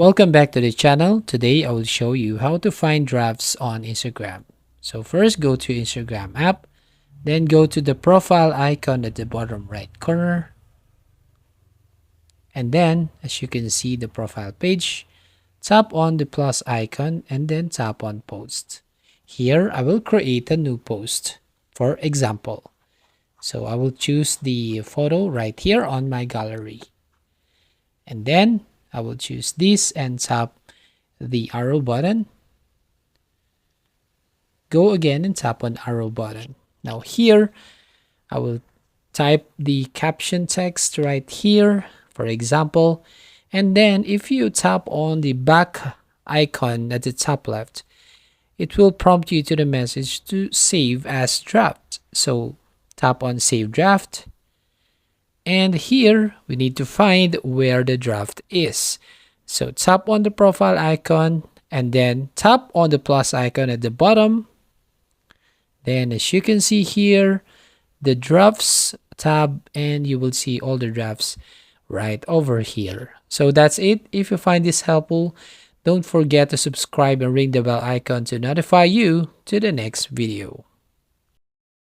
Welcome back to the channel. Today I will show you how to find drafts on Instagram. So first go to Instagram app, then go to the profile icon at the bottom right corner. And then as you can see the profile page, tap on the plus icon and then tap on post. Here I will create a new post, for example. So I will choose the photo right here on my gallery. And then I will choose this and tap the arrow button. Go again and tap on arrow button. Now here, I will type the caption text right here, for example. And then if you tap on the back icon at the top left, it will prompt you to the message to save as draft. So tap on save draft. And here we need to find where the draft is. So tap on the profile icon and then tap on the plus icon at the bottom. Then as you can see here, the drafts tab, and you will see all the drafts right over here. So that's it. If you find this helpful, don't forget to subscribe and ring the bell icon to notify you to the next video.